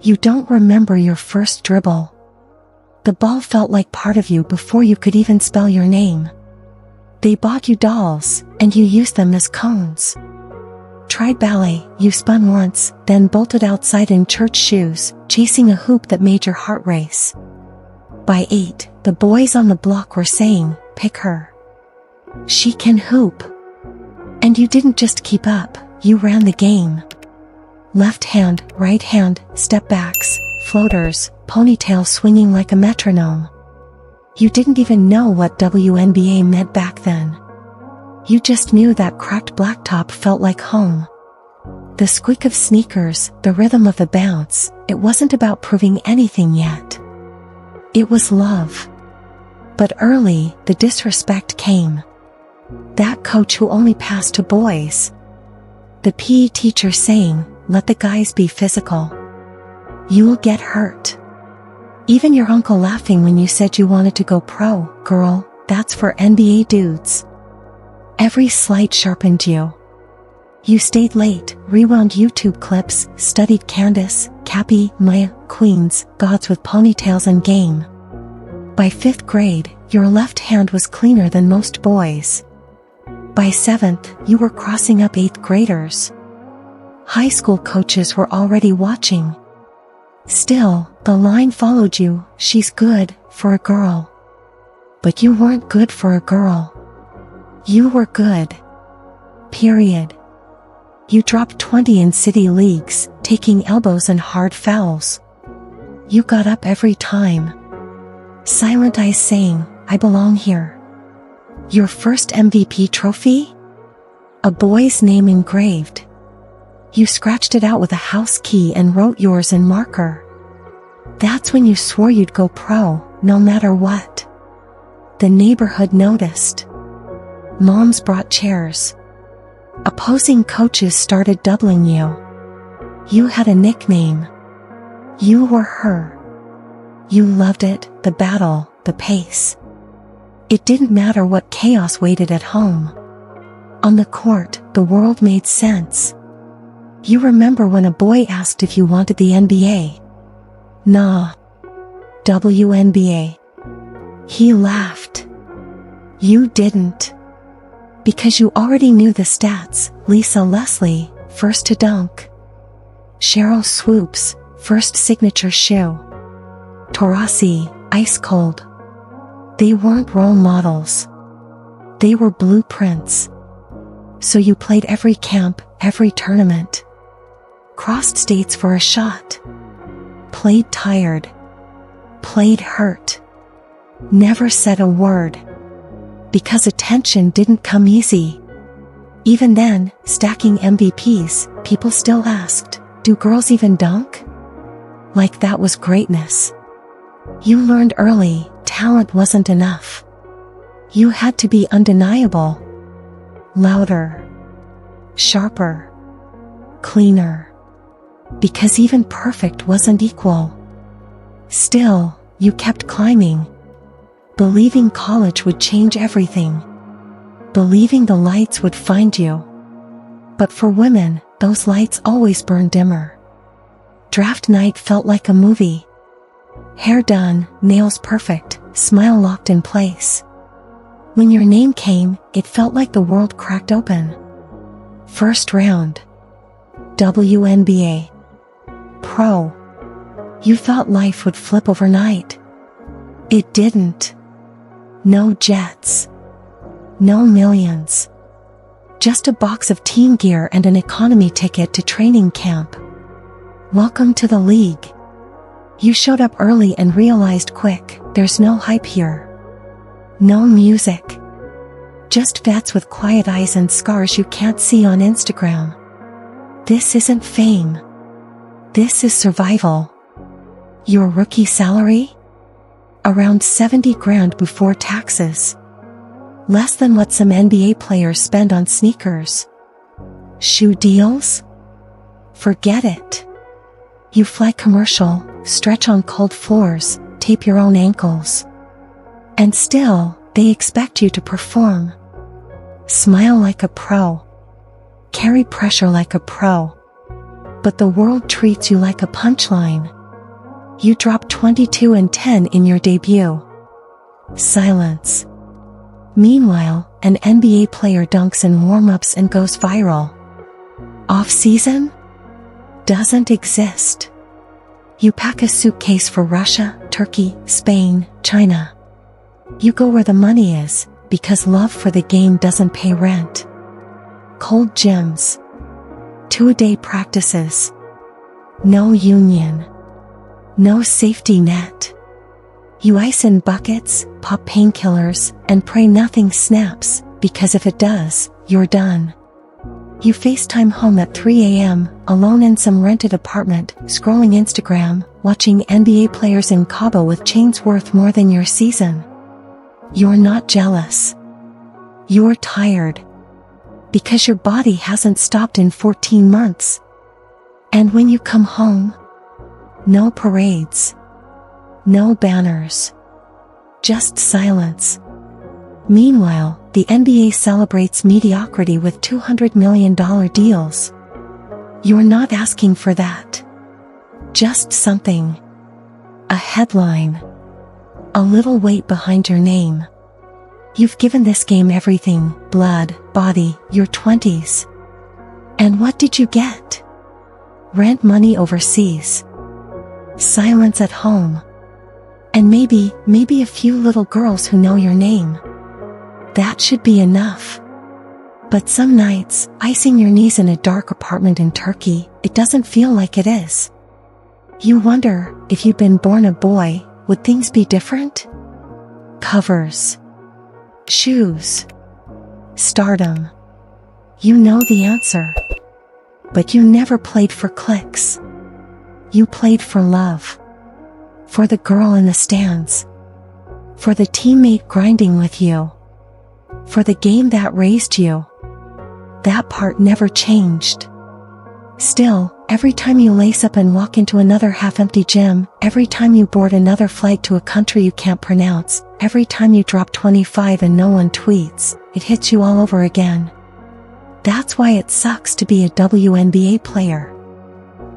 You don't remember your first dribble. The ball felt like part of you before you could even spell your name. They bought you dolls, and you used them as cones. Tried ballet, you spun once, then bolted outside in church shoes, chasing a hoop that made your heart race. By 8, the boys on the block were saying, "Pick her. She can hoop." And you didn't just keep up, you ran the game. Left hand, right hand, step backs, floaters, ponytail swinging like a metronome. You didn't even know what WNBA meant back then. You just knew that cracked blacktop felt like home. The squeak of sneakers, the rhythm of the bounce, it wasn't about proving anything yet. It was love. But early, the disrespect came. That coach who only passed to boys. The PE teacher saying, "Let the guys be physical. You'll get hurt." Even your uncle laughing when you said you wanted to go pro. "Girl, that's for NBA dudes." Every slight sharpened you. You stayed late, rewound YouTube clips, studied Candace, Cappy, Maya, Queens, gods with ponytails and game. By 5th grade, your left hand was cleaner than most boys. By 7th, you were crossing up 8th graders. High school coaches were already watching. Still, the line followed you, "She's good for a girl." But you weren't good for a girl. You were good. Period. You dropped 20 in city leagues, taking elbows and hard fouls. You got up every time. Silent eyes saying, "I belong here." Your first MVP trophy? A boy's name engraved. You scratched it out with a house key and wrote yours in marker. That's when you swore you'd go pro, no matter what. The neighborhood noticed. Moms brought chairs. Opposing coaches started doubling you. You had a nickname. You were her. You loved it, the battle, the pace. It didn't matter what chaos waited at home. On the court, the world made sense. You remember when a boy asked if you wanted the NBA? Nah. WNBA. He laughed. You didn't. Because you already knew the stats. Lisa Leslie, first to dunk. Cheryl Swoops, first signature shoe. Taurasi, ice cold. They weren't role models. They were blueprints. So you played every camp, every tournament. Crossed states for a shot. Played tired. Played hurt. Never said a word. Because attention didn't come easy. Even then, stacking MVPs, people still asked, "Do girls even dunk?" Like that was greatness. You learned early, talent wasn't enough. You had to be undeniable. Louder. Sharper. Cleaner. Because even perfect wasn't equal. Still, you kept climbing. Believing college would change everything. Believing the lights would find you. But for women, those lights always burn dimmer. Draft night felt like a movie. Hair done, nails perfect, smile locked in place. When your name came, it felt like the world cracked open. First round. WNBA. Pro. You thought life would flip overnight. It didn't. No jets. No millions. Just a box of team gear and an economy ticket to training camp. Welcome to the league. You showed up early and realized quick, there's no hype here. No music. Just vets with quiet eyes and scars you can't see on Instagram. This isn't fame. This is survival. Your rookie salary? Around 70 grand before taxes. Less than what some NBA players spend on sneakers. Shoe deals? Forget it. You fly commercial, stretch on cold floors, tape your own ankles. And still, they expect you to perform. Smile like a pro. Carry pressure like a pro. But the world treats you like a punchline. You drop 22 and 10 in your debut. Silence. Meanwhile, an NBA player dunks in warm-ups and goes viral. Off-season? Doesn't exist. You pack a suitcase for Russia, Turkey, Spain, China. You go where the money is, because love for the game doesn't pay rent. Cold gyms. 2-a-day practices. No union. No safety net. You ice in buckets, pop painkillers, and pray nothing snaps, because if it does, you're done. You FaceTime home at 3 a.m., alone in some rented apartment, scrolling Instagram, watching NBA players in Cabo with chains worth more than your season. You're not jealous. You're tired. Because your body hasn't stopped in 14 months. And when you come home, no parades. No banners. Just silence. Meanwhile, the NBA celebrates mediocrity with $200 million deals. You're not asking for that. Just something. A headline. A little weight behind your name. You've given this game everything, blood, body, your 20s. And what did you get? Rent money overseas. Silence at home. And maybe a few little girls who know your name. That should be enough. But some nights, icing your knees in a dark apartment in Turkey, it doesn't feel like it is. You wonder, if you'd been born a boy, would things be different? Covers. Shoes. Stardom. You know the answer. But you never played for clicks. You played for love. For the girl in the stands. For the teammate grinding with you. For the game that raised you. That part never changed. Still, every time you lace up and walk into another half-empty gym, every time you board another flight to a country you can't pronounce, every time you drop 25 and no one tweets, it hits you all over again. That's why it sucks to be a WNBA player.